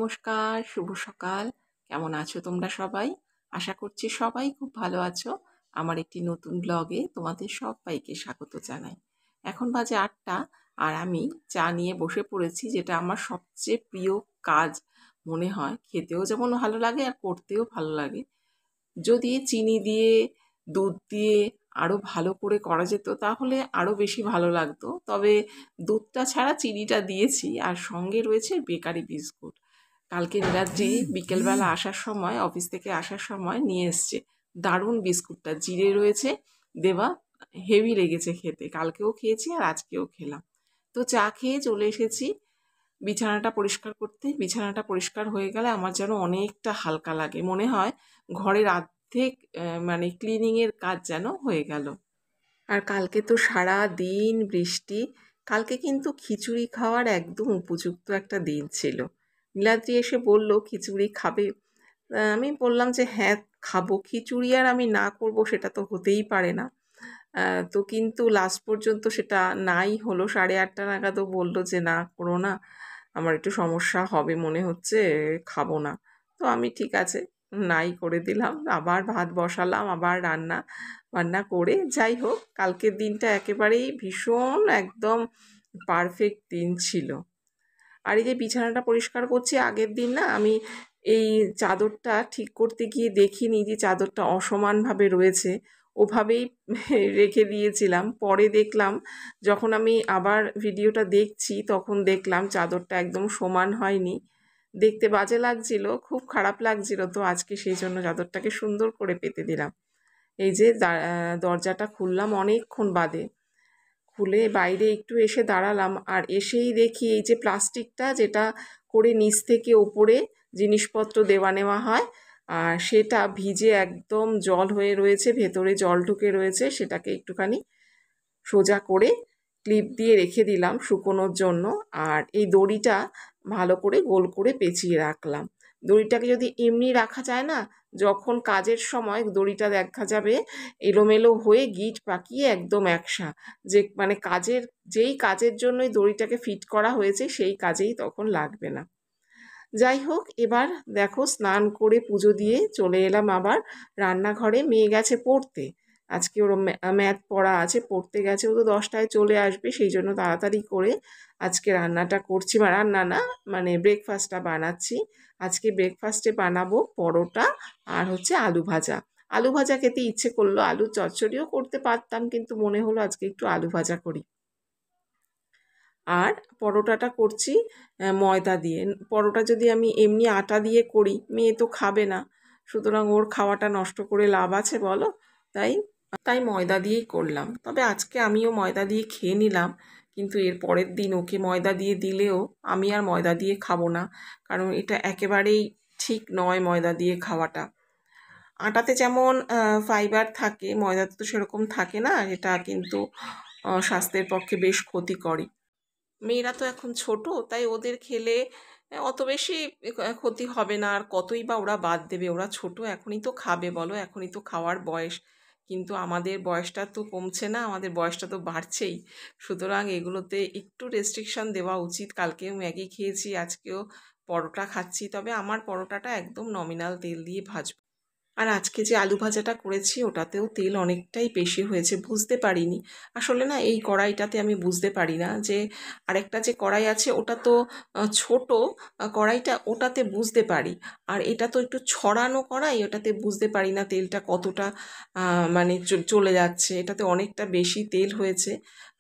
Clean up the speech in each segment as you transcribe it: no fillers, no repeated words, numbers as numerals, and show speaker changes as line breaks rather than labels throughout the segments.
নমস্কার, শুভ সকাল। কেমন আছো তোমরা সবাই? আশা করছি সবাই খুব ভালো আছো। আমার একটি নতুন ব্লগে তোমাদের সবাইকে স্বাগত জানাই। এখন বাজে ৮টা আর আমি চা নিয়ে বসে পড়েছি, যেটা আমার সবচেয়ে প্রিয় কাজ মনে হয়। খেতেও যেমন ভালো লাগে আর করতেও ভালো লাগে। যদি চিনি দিয়ে, দুধ দিয়ে আরও ভালো করে করা যেত তাহলে আরও বেশি ভালো লাগতো। তবে দুধটা ছাড়া চিনিটা দিয়েছি আর সঙ্গে রয়েছে বেকারি বিস্কুট। কালকে নীলাদ্রি বিকেলবেলা আসার সময়, অফিস থেকে আসার সময় নিয়ে এসছে। দারুণ বিস্কুটটা, জিরে রয়েছে দেওয়া, হেভি লেগেছে খেতে। কালকেও খেয়েছি আর আজকেও খেলাম। তো চা খেয়ে চলে এসেছি বিছানাটা পরিষ্কার করতে। বিছানাটা পরিষ্কার হয়ে গেলে আমার যেন অনেকটা হালকা লাগে, মনে হয় ঘরের অর্ধেক মানে ক্লিনিংয়ের কাজ যেন হয়ে গেল। আর কালকে তো সারা দিন বৃষ্টি। কালকে কিন্তু খিচুড়ি খাওয়ার একদম উপযুক্ত একটা দিন ছিল। নীলাদ্রি এসে বলল খিচুড়ি খাবে। আমি বললাম যে হ্যাঁ খাবো, খিচুড়ি আর আমি না করব সেটা তো হতেই পারে না। তো কিন্তু লাস্ট পর্যন্ত সেটা নাই হলো। 8:30 নাগাদও বললো যে না করো না, আমার একটু সমস্যা হবে মনে হচ্ছে, খাবো না। তো আমি ঠিক আছে নাই করে দিলাম। আবার ভাত বসালাম, আবার রান্না বান্না করে, যাই হোক কালকের দিনটা একেবারেই ভীষণ একদম পারফেক্ট দিন ছিল। আর এই যে বিছানাটা পরিষ্কার করছি, আগের দিন না আমি এই চাদরটা ঠিক করতে গিয়ে দেখিনি যে চাদরটা অসমানভাবে রয়েছে, ওভাবেই রেখে দিয়েছিলাম। পরে দেখলাম, যখন আমি আবার ভিডিওটা দেখছি তখন দেখলাম চাদরটা একদম সমান হয়নি, দেখতে বাজে লাগছিল, খুব খারাপ লাগছিল। তো আজকে সেই জন্য চাদরটাকে সুন্দর করে পেতে দিলাম। এই যে দরজাটা খুললাম অনেকক্ষণ বাদে, খুলে বাইরে একটু এসে দাঁড়ালাম, আর এসেই দেখি এই যে প্লাস্টিকটা যেটা করে নিচ থেকে ওপরে জিনিসপত্র দেওয়া নেওয়া হয়, আর সেটা ভিজে একদম জল হয়ে রয়েছে, ভেতরে জল ঢুকে রয়েছে। সেটাকে একটুখানি সোজা করে ক্লিপ দিয়ে রেখে দিলাম শুকোনোর জন্য। আর এই দড়িটা ভালো করে গোল করে পেঁচিয়ে রাখলাম। দড়িটাকে যদি এমনি রাখা যায় না, যখন কাজের সময় দড়িটা দেখা যাবে এলোমেলো হয়ে গিট পাকিয়ে একদম একসা, যে মানে যেই কাজের জন্যই দড়িটাকে ফিট করা হয়েছে সেই কাজেই তখন লাগবে না। যাই হোক, এবার দেখো স্নান করে পুজো দিয়ে চলে এলাম আবার রান্নাঘরে। মেয়ে গেছে পড়তে, আজকে ওর ম্যাথ পড়া আছে, পড়তে গেছে। ও তো 10টায় চলে আসবে, সেই জন্য তাড়াতাড়ি করে আজকে রান্নাটা করছি, বা রান্না না মানে ব্রেকফাস্টটা বানাচ্ছি। আজকে ব্রেকফাস্টে বানাবো পরোটা আর হচ্ছে আলু ভাজা। আলু ভাজা খেতে ইচ্ছে করলো, আলু চচ্চড়িও করতে পারতাম কিন্তু মনে হলো আজকে একটু আলু ভাজা করি। আর পরোটাটা করছি ময়দা দিয়ে। পরোটা যদি আমি এমনি আটা দিয়ে করি, মেয়ে তো খাবে না, সুতরাং ওর খাওয়াটা নষ্ট করে লাভ আছে বলো? তাই তাই ময়দা দিয়েই করলাম। তবে আজকে আমিও ময়দা দিয়ে খেয়ে নিলাম, কিন্তু এর পরের দিন ওকে ময়দা দিয়ে দিলেও আমি আর ময়দা দিয়ে খাবো না, কারণ এটা একেবারেই ঠিক নয় ময়দা দিয়ে খাওয়াটা। আটাতে যেমন ফাইবার থাকে, ময়দাতে তো সেরকম থাকে না, এটা কিন্তু স্বাস্থ্যের পক্ষে বেশ ক্ষতিকরই। মেয়েরা তো এখন ছোট, তাই ওদের খেলে অত বেশি ক্ষতি হবে না, আর কতই বা ওরা বাদ দেবে, ওরা ছোট, এখনই তো খাবে বলো, এখনই তো খাওয়ার বয়স। কিন্তু আমাদের বয়সটা তো কমছে না, আমাদের বয়সটা তো বাড়ছেই। সুতরাং এগুলোতে একটু রেস্ট্রিকশন দেওয়া উচিত। কালকেও ম্যাগি খেয়েছি, আজকেও পরোটা খাচ্ছি, তবে আমার পরোটাটা একদম নমিনাল তেল দিয়ে ভাজবো। আর আজকে যে আলু ভাজাটা করেছি ওটাতেও তেল অনেকটাই বেশি হয়েছে, বুঝতে পারিনি। আসলে না এই কড়াইটাতে আমি বুঝতে পারি না যে আরেকটা যে কড়াই আছে ওটা তো ছোট কড়াইটা, ওটাতে বুঝতে পারি। আর এটা তো একটু ছড়ানো কড়াই, ওটাতে বুঝতে পারি না তেলটা কতটা মানে চলে যাচ্ছে। এটাতে অনেকটা বেশি তেল হয়েছে।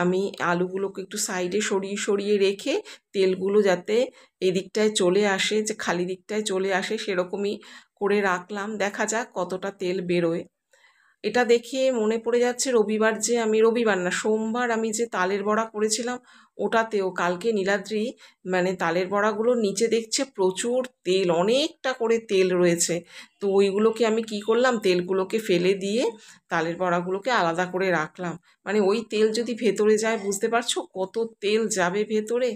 আমি আলুগুলোকে একটু সাইডে সরিয়ে সরিয়ে রেখে তেলগুলো যাতে এদিকটায় চলে আসে, যে খালি দিকটায় চলে আসে সেরকমই করে রাখলাম। দেখা যাক কতটা তেল বেরোয়। এটা দেখে মনে পড়ে যাচ্ছে রবিবার না সোমবার আমি যে তালের বড়া করেছিলাম, ওটাতেও কালকে নীলাদ্রি মানে তালের বড়াগুলোর নিচে দেখছে প্রচুর তেল, অনেকটা করে তেল রয়েছে। তো ওইগুলোকে আমি কি করলাম, তেলগুলোকে ফেলে দিয়ে তালের বড়াগুলোকে আলাদা করে রাখলাম। মানে ওই তেল যদি ভেতরে যায়, বুঝতে পারছো কত তেল যাবে ভেতরে,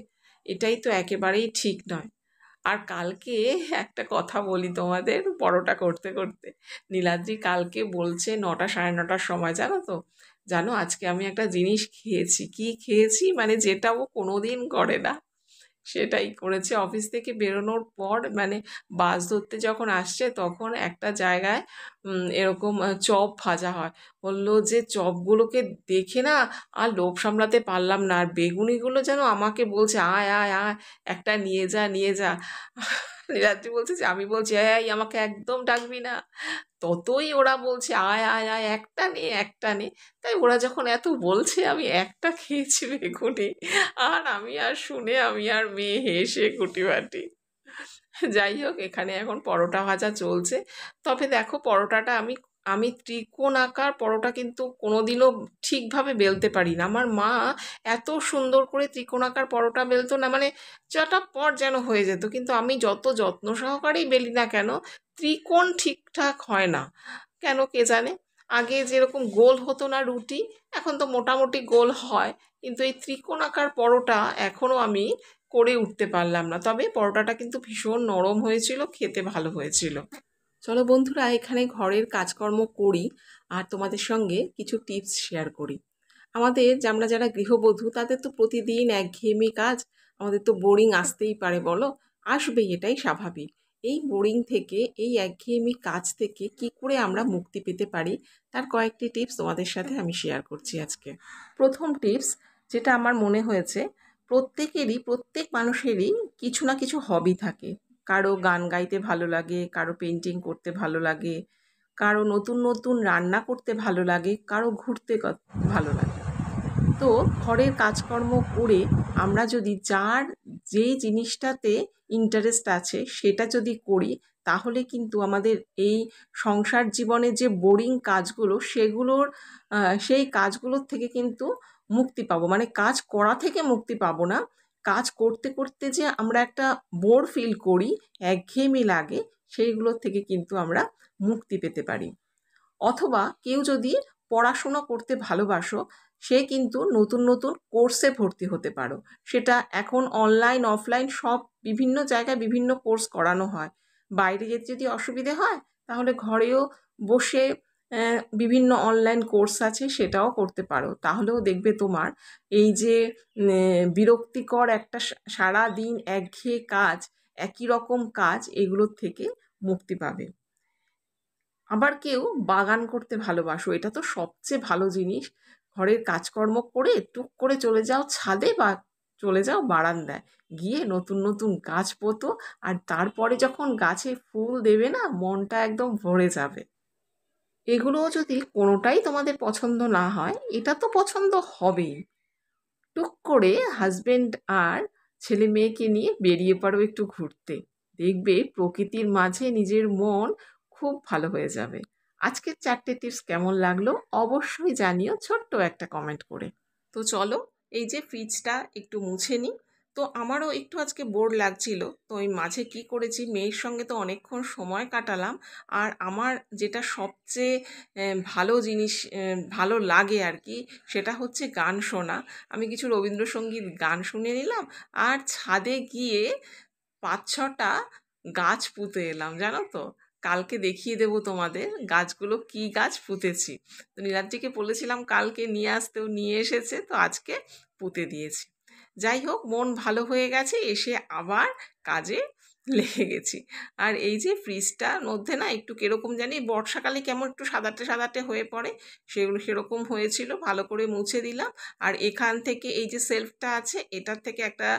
এটাই তো একেবারেই ঠিক নয়। আর কালকে একটা কথা বলি তোমাদের, পরোটা করতে করতে নীলাদ্রি কালকে বলছে 9টা সাড়ে 9টার সময়, জানো আজকে আমি একটা জিনিস খেয়েছি। কি খেয়েছি মানে যেটা ও কোনোদিন করে না, সেটাই করেছে। অফিস থেকে বেরোনোর পর মানে বাস ধরতে যখন আসছে তখন একটা জায়গায় এরকম চপ ভাজা হয়। বললো যে চপগুলোকে দেখে না আর লোভ সামলাতে পারলাম না, আর বেগুনিগুলো যেন আমাকে বলছে আয় আয় আয়, একটা নিয়ে যা নিয়ে যা। নীলাদ্রি বলছে যে আমি বলছি এই আমাকে একদম ডাকবি না, ততই ওরা বলছে আয় আয় আয়, একটা নে একটা নে। তাই ওরা যখন এত বলছে আমি একটা খেয়েছি বেগুনি, আর আমি আর শুনে আমি আর মেয়ে হেসে কুটিবাটি। যাই হোক, এখানে এখন পরোটা ভাজা চলছে। তবে দেখো পরোটাটা আমি আমি ত্রিকোণ আকার পরোটা কিন্তু কোনোদিনও ঠিকভাবে বেলতে পারি না। আমার মা এত সুন্দর করে ত্রিকোণ আকার পরোটা বেলতো না, মানে চটাপট যেন হয়ে যেত, কিন্তু আমি যত যত্ন সহকারেই বেলি না কেন ত্রিকোণ ঠিকঠাক হয় না। কেন কে জানে। আগে যেরকম গোল হতো না রুটি, এখন তো মোটামুটি গোল হয়, কিন্তু এই ত্রিকোণ আকার পরোটা এখনও আমি করে উঠতে পারলাম না। তবে পরোটাটা কিন্তু ভীষণ নরম হয়েছিল, খেতে ভালো হয়েছিল। চলো বন্ধুরা, এখানে ঘরের কাজকর্ম করি আর তোমাদের সঙ্গে কিছু টিপস শেয়ার করি। আমাদের যে আমরা যারা গৃহবধূ তাদের তো প্রতিদিন একঘেয়েমি কাজ, আমাদের তো বোরিং আসতেই পারে, বলো? আসবেই, এটাই স্বাভাবিক। এই বোরিং থেকে, এই একঘেয়েমি কাজ থেকে কি করে আমরা মুক্তি পেতে পারি তার কয়েকটি টিপস তোমাদের সাথে আমি শেয়ার করছি আজকে। প্রথম টিপস, যেটা আমার মনে হয়েছে, প্রত্যেক মানুষেরই কিছু না কিছু হবি থাকে। কারো গান গাইতে ভালো লাগে, কারো পেন্টিং করতে ভালো লাগে, কারো নতুন নতুন রান্না করতে ভালো লাগে, কারো ঘুরতে ভালো লাগে। তো ঘরের কাজকর্ম করে আমরা যদি যার যেই জিনিসটাতে ইন্টারেস্ট আছে সেটা যদি করি, তাহলে কিন্তু আমাদের এই সংসার জীবনে যে বোরিং কাজগুলো সেই কাজগুলোর থেকে কিন্তু মুক্তি পাবো। মানে কাজ করা থেকে মুক্তি পাবো না, কাজ করতে করতে যে আমরা একটা বোর ফিল করি, একঘেয়েমি লাগে, সেইগুলোর থেকে কিন্তু আমরা মুক্তি পেতে পারি। অথবা কেউ যদি পড়াশুনো করতে ভালোবাসো, সে কিন্তু নতুন নতুন কোর্সে ভর্তি হতে পারো। সেটা এখন অনলাইন অফলাইন সব বিভিন্ন জায়গায় বিভিন্ন কোর্স করানো হয়। বাইরে যেতে যদি অসুবিধে হয় তাহলে ঘরেও বসে বিভিন্ন অনলাইন কোর্স আছে, সেটাও করতে পারো। তাহলেও দেখবে তোমার এই যে বিরক্তিকর একটা সারা দিন একঘেয়ে কাজ, একই রকম কাজ, এগুলোর থেকে মুক্তি পাবে। আবার কেউ বাগান করতে ভালোবাসো, এটা তো সবচেয়ে ভালো জিনিস। ঘরের কাজকর্ম করে টুক করে চলে যাও ছাদে বা চলে যাও বারান্দায়, গিয়ে নতুন নতুন গাছ পোতো, আর তারপরে যখন গাছে ফুল দেবে না, মনটা একদম ভরে যাবে। এগুলোও যদি কোনোটাই তোমাদের পছন্দ না হয়, এটা তো পছন্দ হবেই, টুক করে হাজবেন্ড আর ছেলে মেয়েকে নিয়ে বেরিয়ে পড়ো একটু ঘুরতে। দেখবে প্রকৃতির মাঝে নিজের মন খুব ভালো হয়ে যাবে। আজকের 4টে টিপস কেমন লাগলো অবশ্যই জানিও ছোট্ট একটা কমেন্ট করে। তো চলো, এই যে ফ্রিজটা একটু মুছে নিই। তো আমারও একটু আজকে বোর লাগছিল, তো ওই মাঝে কি করেছি, মেয়ের সঙ্গে তো অনেকক্ষণ সময় কাটালাম। আর আমার যেটা সবচেয়ে ভালো জিনিস, ভালো লাগে আর কি, সেটা হচ্ছে গান শোনা। আমি কিছু রবীন্দ্রসঙ্গীত গান শুনে নিলাম, আর ছাদে গিয়ে 5-6টা গাছ পুঁতে এলাম, জানো তো। কালকে দেখিয়ে দেবো তোমাদের গাছগুলো কি গাছ পুঁতেছি। তো নীলাদ্রিকে বলেছিলাম কালকে নিয়ে আসতেও নিয়ে এসেছে, তো আজকে পুঁতে দিয়েছি। যাই হোক, মন ভালো হয়ে গেছে, এসে আবার কাজে লেগে গেছি। আর এই যে ফ্রিজটার মধ্যে না একটু কিরকম জানি বর্ষাকালে কেমন একটু সাদাটে সাদাটে হয়ে পড়ে, সেগুলো সেরকম হয়েছিল, ভালো করে মুছে দিলাম। আর এখান থেকে এই যে সেলফটা আছে, এটার থেকে একটা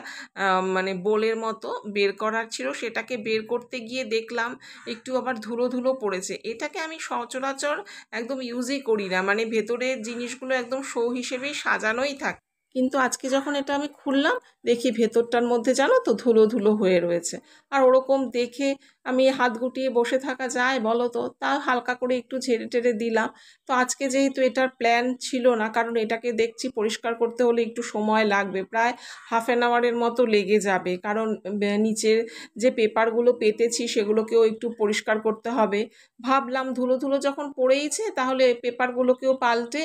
মানে বোলের মতো বের করার ছিল, সেটাকে বের করতে গিয়ে দেখলাম একটু আবার ধুলো ধুলো পড়েছে। এটাকে আমি সচরাচর একদম ইউজই করি না, মানে ভেতরের জিনিসগুলো একদম শো হিসেবেই সাজানোই থাকে। কিন্তু আজকে যখন এটা আমি খুললাম, দেখি ভেতরটার মধ্যে জানো তো ধুলো ধুলো হয়ে রয়েছে। আর ওরকম দেখে আমি হাত গুটিয়ে বসে থাকা যায় বলো তো? তা হালকা করে একটু ঝেড়ে টেড়ে দিলাম। তো আজকে যেহেতু এটার প্ল্যান ছিল না, কারণ এটাকে দেখছি পরিষ্কার করতে হলে একটু সময় লাগবে, প্রায় ½ মতো লেগে যাবে, কারণ নিচের যে পেপারগুলো পেতেছি সেগুলোকেও একটু পরিষ্কার করতে হবে। ভাবলাম ধুলো ধুলো যখন পড়েইছে, তাহলে পেপারগুলোকেও পাল্টে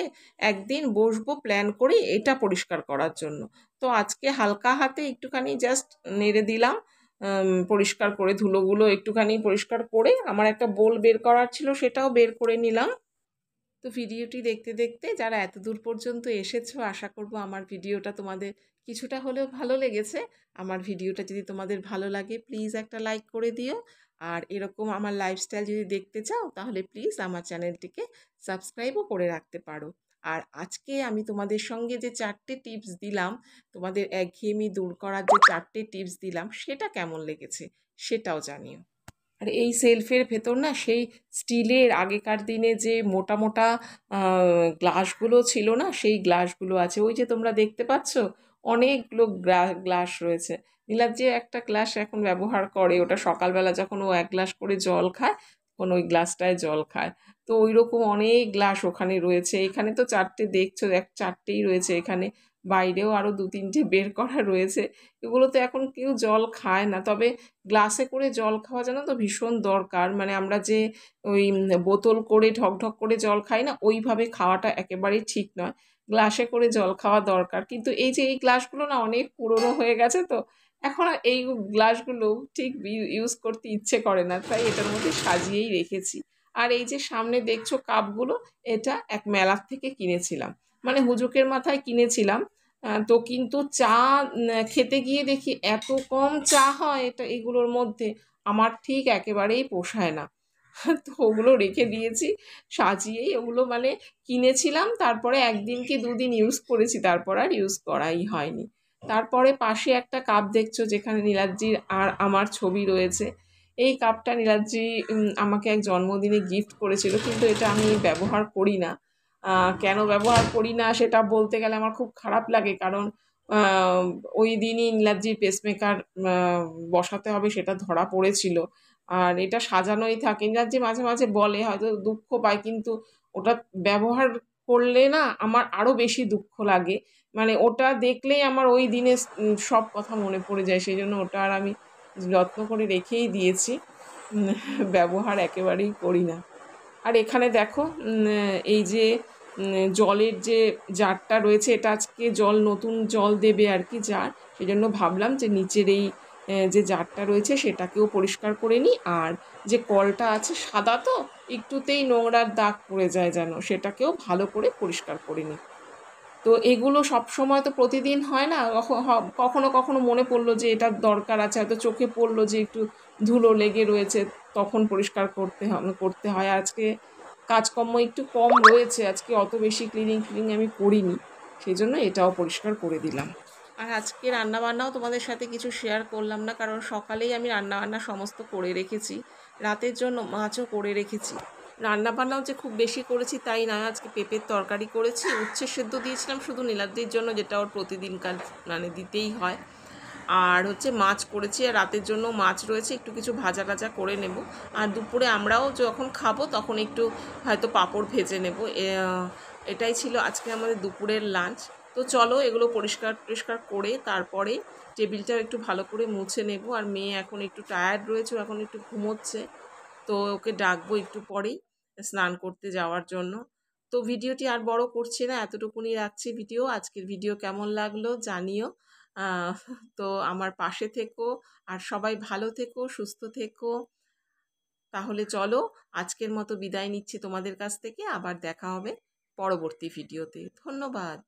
একদিন বসবো প্ল্যান করে এটা পরিষ্কার করার জন্য। তো আজকে হালকা হাতে একটুখানি জাস্ট নেড়ে দিলাম, পরিষ্কার করে ধুলোগুলো একটুখানি পরিষ্কার করে। আমার একটা বোল বের করার ছিল, সেটাও বের করে নিলাম। তো ভিডিওটি দেখতে দেখতে যারা এত দূর পর্যন্ত এসেছো, আশা করব আমার ভিডিওটা তোমাদের কিছুটা হলেও ভালো লেগেছে। আমার ভিডিওটা যদি তোমাদের ভালো লাগে প্লিজ একটা লাইক করে দিও। আর এরকম আমার লাইফস্টাইল যদি দেখতে চাও তাহলে প্লিজ আমার চ্যানেলটিকে সাবস্ক্রাইবও করে রাখতে পারো। আর আজকে আমি তোমাদের সঙ্গে যে 4টে টিপস দিলাম, তোমাদের একঘেয়েমি দূর করার যে 4টে টিপস দিলাম, সেটা কেমন লেগেছে সেটাও জানিও। আর এই সেলফের ভেতর না সেই স্টিলের আগেকার দিনে যে মোটা মোটা গ্লাসগুলো ছিল না, সেই গ্লাসগুলো আছে। ওই যে তোমরা দেখতে পাচ্ছ অনেকগুলো গ্লাস রয়েছে। নীলাদ্রি একটা গ্লাস এখন ব্যবহার করে, ওটা সকালবেলা যখন ও 1 গ্লাস করে জল খায় তখন ওই গ্লাসটায় জল খায়। তো ওই রকম অনেক গ্লাস ওখানে রয়েছে। এখানে তো 4টে দেখছো, 4টেই রয়েছে এখানে, বাইরেও আরও 2-3টে বের করা রয়েছে। এগুলো তো এখন কেউ জল খায় না, তবে গ্লাসে করে জল খাওয়া জানো তো ভীষণ দরকার। মানে আমরা যে ওই বোতল করে ঢক ঢক করে জল খাই না, ওইভাবে খাওয়াটা একেবারেই ঠিক নয়। গ্লাসে করে জল খাওয়া দরকার। কিন্তু এই যে এই গ্লাসগুলো না অনেক পুরনো হয়ে গেছে, তো এখন আর এই গ্লাসগুলো ঠিক ইউজ করতে ইচ্ছে করে না, তাই এটার মধ্যে সাজিয়েই রেখেছি। আর এই যে সামনে দেখছো কাপগুলো, এটা এক মেলার থেকে কিনেছিলাম, মানে হুজুকের মাথায় কিনেছিলাম। তো কিন্তু চা খেতে গিয়ে দেখি এত কম চা হয় এটা এগুলোর মধ্যে, আমার ঠিক একেবারেই পোষায় না। তো ওগুলো রেখে দিয়েছি সাজিয়েই। ওগুলো মানে কিনেছিলাম, তারপরে 1 দিন কি 2 দিন ইউজ করেছি, তারপর আর ইউজ করাই হয়নি। তারপরে পাশে একটা কাপ দেখছো যেখানে নীলাদ্রির আর আমার ছবি রয়েছে। এই কাপটা নীলাদ্রি আমাকে এক জন্মদিনে গিফট করেছিল, কিন্তু এটা আমি ব্যবহার করি না। কেন ব্যবহার করি না সেটা বলতে গেলে আমার খুব খারাপ লাগে, কারণ ওই দিনই নীলাদ্রির পেসমেকার বসাতে হবে সেটা ধরা পড়েছিল। আর এটা সাজানোই থাকে, নীলাদ্রি মাঝে মাঝে বলে, হয়তো দুঃখ পায়, কিন্তু ওটা ব্যবহার করলে না আমার আরও বেশি দুঃখ লাগে। মানে ওটা দেখলেই আমার ওই দিনে সব কথা মনে পড়ে যায়, সেই জন্য ওটা আর আমি যত্ন করে রেখেই দিয়েছি, ব্যবহার একেবারেই করি না। আর এখানে দেখো এই যে জলের যে জারটা রয়েছে, এটা আজকে নতুন জল দেবে আর কি জার, সেই জন্য ভাবলাম যে নিচের এই যে জারটা রয়েছে সেটাকেও পরিষ্কার করে নিই। আর যে কলটা আছে সাদা, তো একটুতেই নোংরার দাগ পড়ে যায় যেন, সেটাকেও ভালো করে পরিষ্কার করে নিই। তো এগুলো সব সময় তো প্রতিদিন হয় না, কখনো কখনো মনে পড়লো যে এটা দরকার আছে, হয়তো চোখে পড়লো যে একটু ধুলো লেগে রয়েছে, তখন পরিষ্কার করতে হয়। আজকে কাজকর্ম একটু কম রয়েছে, আজকে অত বেশি ক্লিনিং আমি করিনি, সেই জন্য এটাও পরিষ্কার করে দিলাম। আর আজকে রান্নাবান্নাও তোমাদের সাথে কিছু শেয়ার করলাম না, কারণ সকালেই আমি রান্নাবান্না সমস্ত করে রেখেছি, রাতের জন্য মাছও করে রেখেছি। রান্নাবান্নাও যে খুব বেশি করেছি তাই না, আজকে পেঁপের তরকারি করেছি, উচ্ছে সেদ্ধ দিয়েছিলাম শুধু নীলাদ্রির জন্য, যেটা ওর প্রতিদিনকার মানে দিতেই হয়। আর হচ্ছে মাছ করেছি, আর রাতের জন্য মাছ রয়েছে, একটু কিছু ভাজা টাজা করে নেব। আর দুপুরে আমরাও যখন খাবো তখন একটু হয়তো পাঁপড় ভেজে নেব। এটাই ছিল আজকে আমাদের দুপুরের লাঞ্চ। তো চলো এগুলো পরিষ্কার করে তারপরে টেবিলটাও একটু ভালো করে মুছে নেব। আর মেয়ে এখন একটু টায়ার্ড রয়েছে, এখন একটু ঘুমোচ্ছে, তো ওকে ডাকবো একটু পরেই স্নান করতে যাওয়ার জন্য। তো ভিডিওটি আর বড় করছি না, এতটুকুনি রাখছি ভিডিও। আজকের ভিডিও কেমন লাগলো জানিও। তো আমার পাশে থেকো, আর সবাই ভালো থেকো, সুস্থ থেকো। তাহলে চলো আজকের মতো বিদায় নিচ্ছি তোমাদের কাছ থেকে, আবার দেখা হবে পরবর্তী ভিডিওতে। ধন্যবাদ।